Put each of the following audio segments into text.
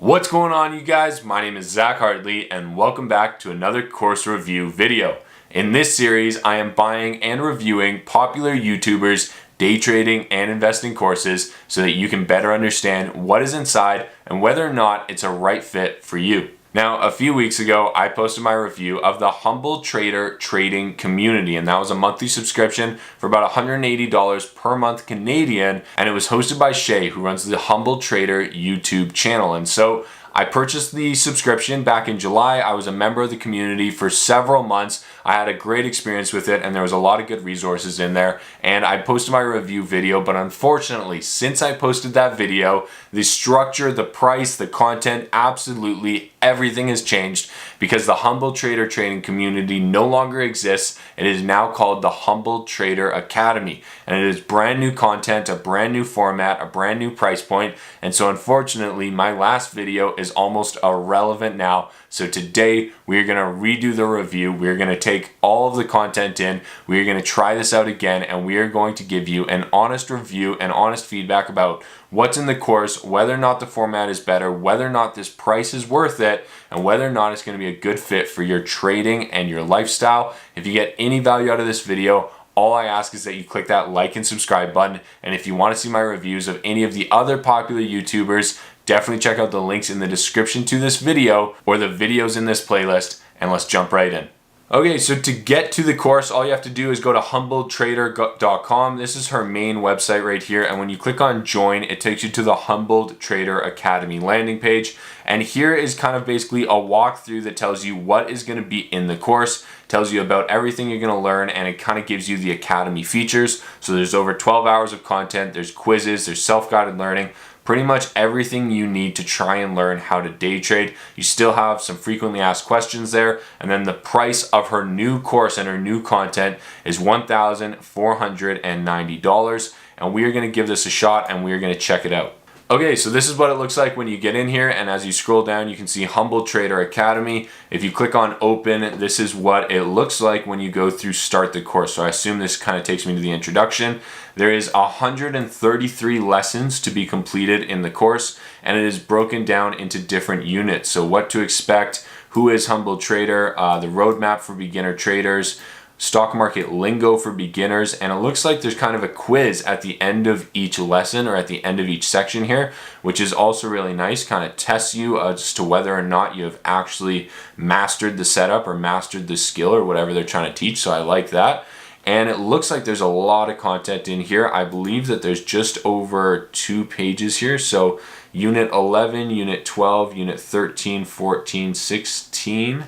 What's going on, you guys? My name is Zach Hartley and welcome back to another course review video. In this series, I am buying and reviewing popular YouTubers' day trading and investing courses so that you can better understand what is inside and whether or not it's a right fit for you. Now, a few weeks ago, I posted my review of the Humble Trader Trading Community, and that was a monthly subscription for about $180 per month Canadian, and it was hosted by Shay, who runs the Humble Trader YouTube channel. And so I purchased the subscription back in July. I was a member of the community for several months. I had a great experience with it and there was a lot of good resources in there, and I posted my review video, but unfortunately, since I posted that video, the structure, the price, the content, absolutely everything has changed because the Humble Trader Trading Community no longer exists. It is now called the Humble Trader Academy, and it is brand new content, a brand new format, a brand new price point, and so unfortunately my last video is almost irrelevant now. So today we are going to redo the review. We're going to take all of the content in. We are going to try this out again, and we are going to give you an honest review and honest feedback about what's in the course, whether or not the format is better, whether or not this price is worth it, and whether or not it's going to be a good fit for your trading and your lifestyle. If you get any value out of this video, all I ask is that you click that like and subscribe button. And if you want to see my reviews of any of the other popular YouTubers, definitely check out the links in the description to this video or the videos in this playlist, and let's jump right in. Okay, so to get to the course, all you have to do is go to humbledtrader.com. This is her main website right here, and when you click on join, it takes you to the Humbled Trader Academy landing page. And here is kind of basically a walkthrough that tells you what is going to be in the course, tells you about everything you're going to learn, and it kind of gives you the Academy features. So there's over 12 hours of content, there's quizzes, there's self-guided learning, pretty much everything you need to try and learn how to day trade. You still have some frequently asked questions there, and then the price of her new course and her new content is $1,490, and we are going to give this a shot and we are going to check it out. Okay, so this is what it looks like when you get in here, and as you scroll down you can see Humble Trader Academy. If you click on open, this is what it looks like when you go through start the course. So I assume this kind of takes me to the introduction. There is 133 lessons to be completed in the course, and it is broken down into different units. So what to expect, who is Humble Trader, the roadmap for beginner traders, stock market lingo for beginners, and it looks like there's kind of a quiz at the end of each lesson or at the end of each section here, which is also really nice. Kind of tests you as to whether or not you have actually mastered the setup or mastered the skill or whatever they're trying to teach, so I like that. And it looks like there's a lot of content in here. I believe that there's just over 2 pages here. So Unit 11, Unit 12, Unit 13, 14, 16.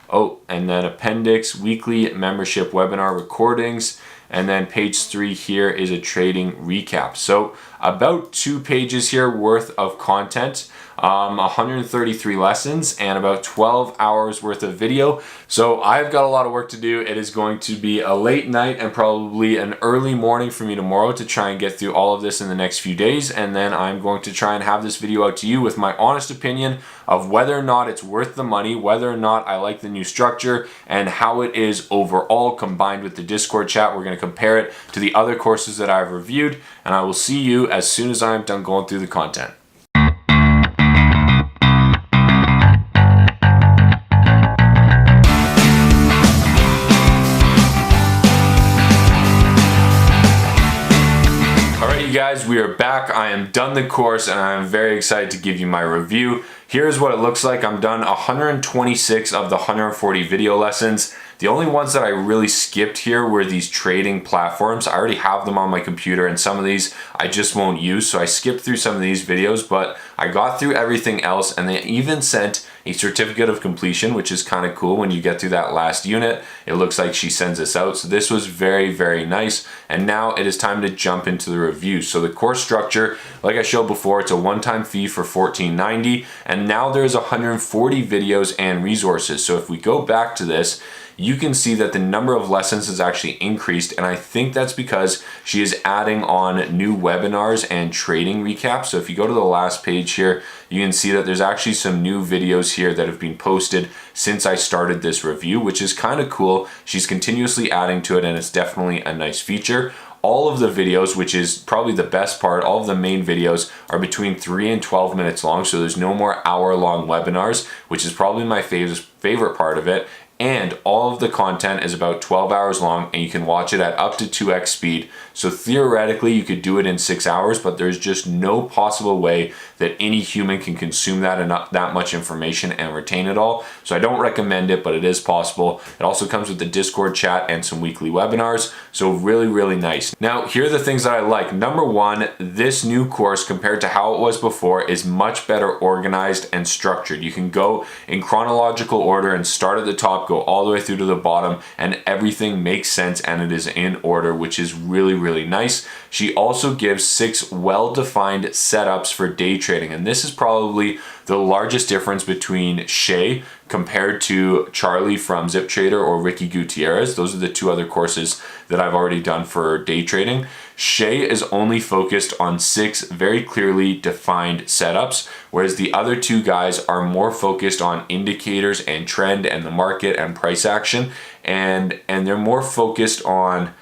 Oh, and then appendix, weekly membership webinar recordings, and then page 3 here is a trading recap. So about 2 pages here worth of content, 133 lessons, and about 12 hours worth of video. So I've got a lot of work to do. It is going to be a late night and probably an early morning for me tomorrow to try and get through all of this in the next few days, and then I'm going to try and have this video out to you with my honest opinion of whether or not it's worth the money, whether or not I like the new structure, and how it is overall combined with the Discord chat. We're going to compare it to the other courses that I've reviewed, and I will see you as soon as I'm done going through the content. Alright, you guys, we are back. I am done the course and I am very excited to give you my review. Here's what it looks like. I'm done 126 of the 140 video lessons. The only ones that I really skipped here were these trading platforms. I already have them on my computer, and some of these I just won't use, so I skipped through some of these videos, but I got through everything else, and they even sent a certificate of completion, which is kind of cool. When you get through that last unit, it looks like she sends this out. So this was very, very nice. And now it is time to jump into the review. So the course structure, like I showed before, it's a one-time fee for $14.90, and now there's 140 videos and resources. So if we go back to this, you can see that the number of lessons has actually increased, and I think that's because she is adding on new webinars and trading recaps. So if you go to the last page here, you can see that there's actually some new videos here that have been posted since I started this review, which is kind of cool. She's continuously adding to it, and it's definitely a nice feature. all of the videos, which is probably the best part, all of the main videos are between 3 and 12 minutes long. So there's no more hour-long webinars, which is probably my favorite part of it. And all of the content is about 12 hours long, and you can watch it at up to 2x speed. So theoretically, you could do it in 6 hours, but there's just no possible way that any human can consume that much information and retain it all. So I don't recommend it, but it is possible. It also comes with the Discord chat and some weekly webinars. So really, really nice. Now, here are the things that I like. Number one, this new course compared to how it was before is much better organized and structured. You can go in chronological order and start at the top, go all the way through to the bottom, and everything makes sense and it is in order, which is really, really nice. She also gives 6 well-defined setups for day trading, and this is probably the largest difference between Shay compared to Charlie from Zip Trader or Ricky Gutierrez. Those are the 2 other courses that I've already done for day trading. Shay is only focused on 6 very clearly defined setups, whereas the other 2 guys are more focused on indicators and trend and the market and price action, and they're more focused on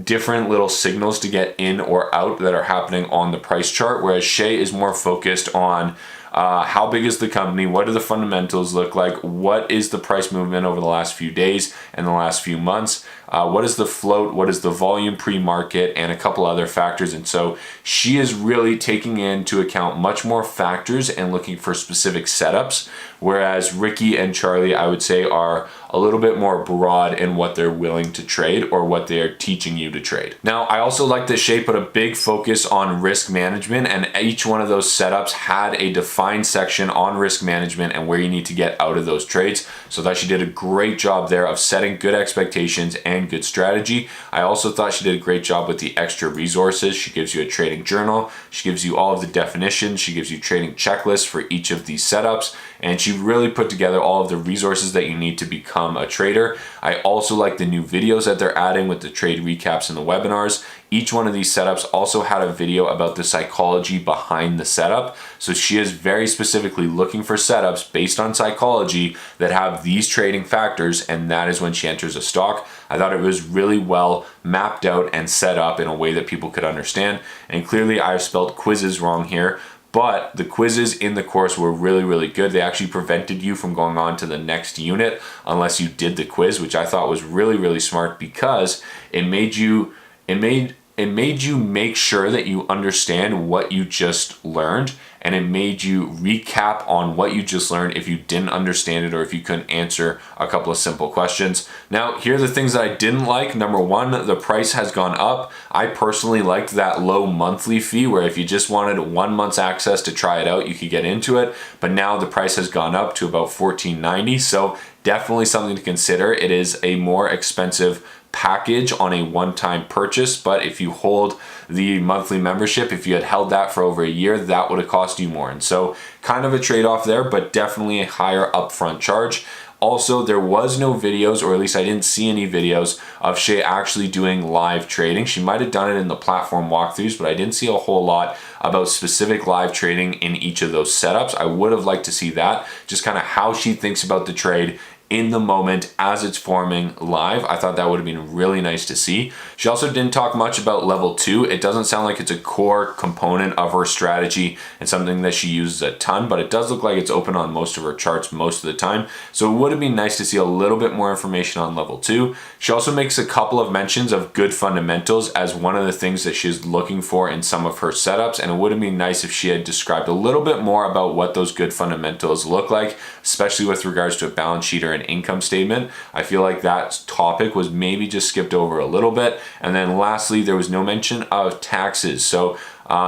different little signals to get in or out that are happening on the price chart, whereas Shay is more focused on how big is the company, what do the fundamentals look like, what is the price movement over the last few days and the last few months, what is the float, what is the volume pre-market, and a couple other factors. And so she is really taking into account much more factors and looking for specific setups, whereas Ricky and Charlie, I would say, are a little bit more broad in what they're willing to trade or what they're teaching you to trade. Now, I also like that Shay put a big focus on risk management, and each one of those setups had a defined section on risk management and where you need to get out of those trades. So I thought she did a great job there of setting good expectations and good strategy. I also thought she did a great job with the extra resources. She gives you a trading journal, she gives you all of the definitions, she gives you trading checklists for each of these setups, and she really put together all of the resources that you need to become a trader. I also like the new videos that they're adding with the trade recaps and the webinars. Each one of these setups also had a video about the psychology behind the setup. So she is very specifically looking for setups based on psychology that have these trading factors, and that is when she enters a stock. I thought it was really well mapped out and set up in a way that people could understand. And clearly I've spelled quizzes wrong here, but the quizzes in the course were really, really good. They actually prevented you from going on to the next unit unless you did the quiz, which I thought was really, really smart, because it made you make sure that you understand what you just learned, and it made you recap on what you just learned if you didn't understand it or if you couldn't answer a couple of simple questions. Now, here are the things that I didn't like. Number one, the price has gone up. I personally liked that low monthly fee where if you just wanted 1 month's access to try it out, you could get into it. But now the price has gone up to about $14.90. So definitely something to consider. It is a more expensive package on a one-time purchase, but if you hold the monthly membership, if you had held that for over a year, that would have cost you more. And so kind of a trade-off there, but definitely a higher upfront charge. Also, there was no videos, or at least I didn't see any videos of Shay actually doing live trading. She might have done it in the platform walkthroughs, but I didn't see a whole lot about specific live trading in each of those setups. I would have liked to see that, just kind of how she thinks about the trade in the moment as it's forming live. I thought that would have been really nice to see. She also didn't talk much about level 2. It doesn't sound like it's a core component of her strategy and something that she uses a ton, but it does look like it's open on most of her charts most of the time. So it would have been nice to see a little bit more information on level 2. She also makes a couple of mentions of good fundamentals as one of the things that she's looking for in some of her setups, and it would have been nice if she had described a little bit more about what those good fundamentals look like, especially with regards to a balance sheet or an income statement. I feel like that topic was maybe just skipped over a little bit. And then lastly, there was no mention of taxes. So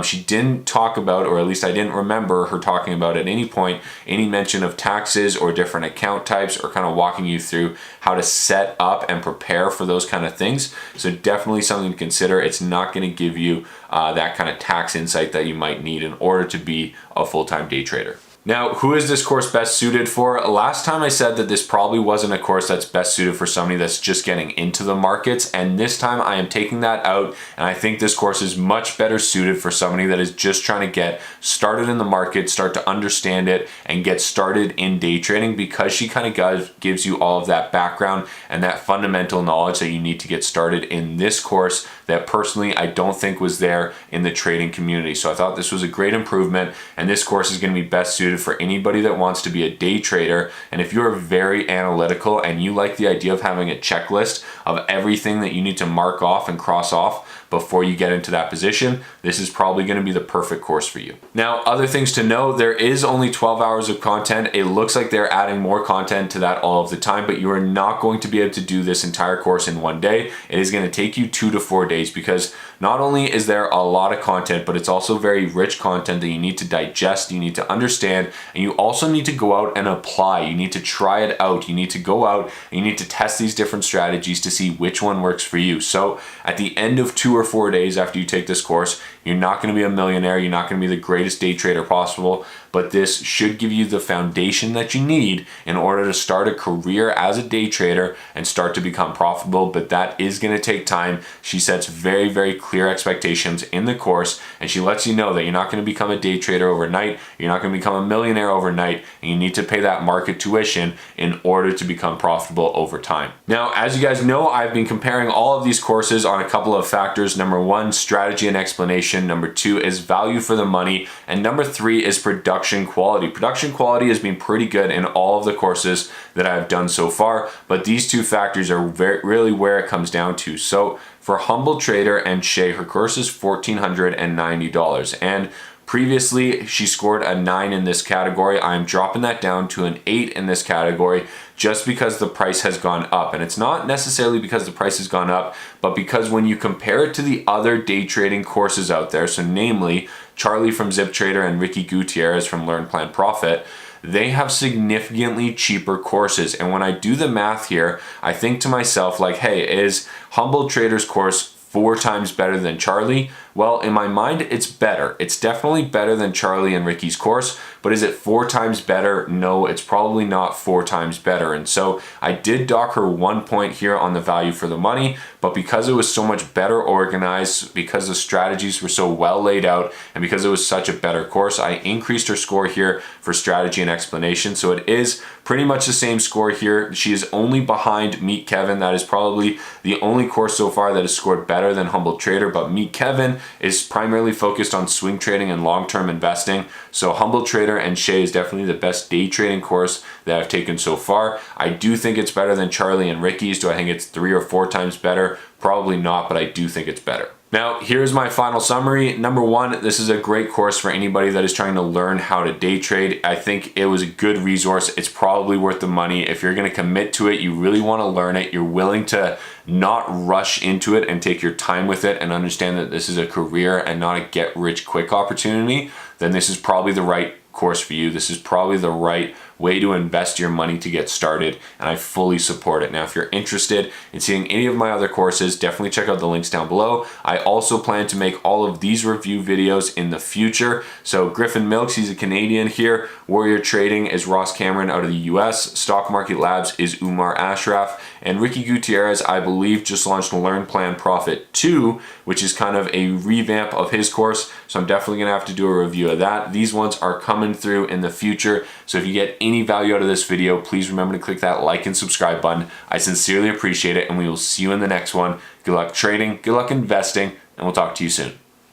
she didn't talk about, or at least I didn't remember her talking about at any point, any mention of taxes or different account types, or kind of walking you through how to set up and prepare for those kind of things. So definitely something to consider. It's not going to give you that kind of tax insight that you might need in order to be a full-time day trader. Now, who is this course best suited for? Last time I said that this probably wasn't a course that's best suited for somebody that's just getting into the markets, and this time I am taking that out, and I think this course is much better suited for somebody that is just trying to get started in the market, start to understand it, and get started in day trading, because she kind of gives you all of that background and that fundamental knowledge that you need to get started in this course that personally I don't think was there in the trading community. So I thought this was a great improvement, and this course is going to be best suited for anybody that wants to be a day trader. And if you're very analytical and you like the idea of having a checklist of everything that you need to mark off and cross off before you get into that position, this is probably going to be the perfect course for you. Now, other things to know, there is only 12 hours of content. It looks like they're adding more content to that all of the time, but you are not going to be able to do this entire course in one day. It is going to take you 2 to 4 days, because not only is there a lot of content, but it's also very rich content that you need to digest, you need to understand, and you also need to go out and apply. You need to try it out. You need to go out and you need to test these different strategies to see which one works for you. So at the end of 2 or 4 days after you take this course, you're not going to be a millionaire. You're not going to be the greatest day trader possible, but this should give you the foundation that you need in order to start a career as a day trader and start to become profitable. But that is going to take time. She sets very, very clear expectations in the course, and she lets you know that you're not going to become a day trader overnight. You're not going to become a millionaire overnight, and you need to pay that market tuition in order to become profitable over time. Now, as you guys know, I've been comparing all of these courses on a couple of factors. Number 1, strategy and explanation. Number 2 is value for the money. And number 3 is production quality. Production quality has been pretty good in all of the courses that I've done so far, but these 2 factors are really where it comes down to. So for Humble Trader and Shay, her course is $1,490. And previously, she scored a 9 in this category. I'm dropping that down to an 8 in this category just because the price has gone up. And it's not necessarily because the price has gone up, but because when you compare it to the other day trading courses out there, so namely Charlie from Zip Trader and Ricky Gutierrez from Learn Plan Profit, they have significantly cheaper courses. And when I do the math here, I think to myself, like, hey, is Humble Trader's course 4 times better than Charlie? Well, in my mind, it's better. It's definitely better than Charlie and Ricky's course, but is it 4 times better? No, it's probably not 4 times better. And so I did dock her 1 point here on the value for the money, but because it was so much better organized, because the strategies were so well laid out, and because it was such a better course, I increased her score here for strategy and explanation. So it is pretty much the same score here. She is only behind Meet Kevin. That is probably the only course so far that has scored better than Humble Trader, but Meet Kevin is primarily focused on swing trading and long-term investing. So Humble Trader and Shay is definitely the best day trading course that I've taken so far. I do think it's better than Charlie and Ricky's. Do I think it's 3 or 4 times better? Probably not, but I do think it's better. Now, here's my final summary. Number 1, this is a great course for anybody that is trying to learn how to day trade. I think it was a good resource. It's probably worth the money. If you're going to commit to it, you really want to learn it, you're willing to not rush into it and take your time with it and understand that this is a career and not a get rich quick opportunity, then this is probably the right course for you. This is probably the right way to invest your money to get started, and I fully support it. Now, if you're interested in seeing any of my other courses, definitely check out the links down below. I also plan to make all of these review videos in the future. So Griffin Milks, he's a Canadian here. Warrior Trading is Ross Cameron out of the US. Stock Market Labs is Umar Ashraf. And Ricky Gutierrez, I believe, just launched Learn Plan Profit 2, which is kind of a revamp of his course. So I'm definitely gonna have to do a review of that. These ones are coming through in the future. So if you get any value out of this video, please remember to click that like and subscribe button. I sincerely appreciate it, and we will see you in the next one. Good luck trading, good luck investing, and we'll talk to you soon.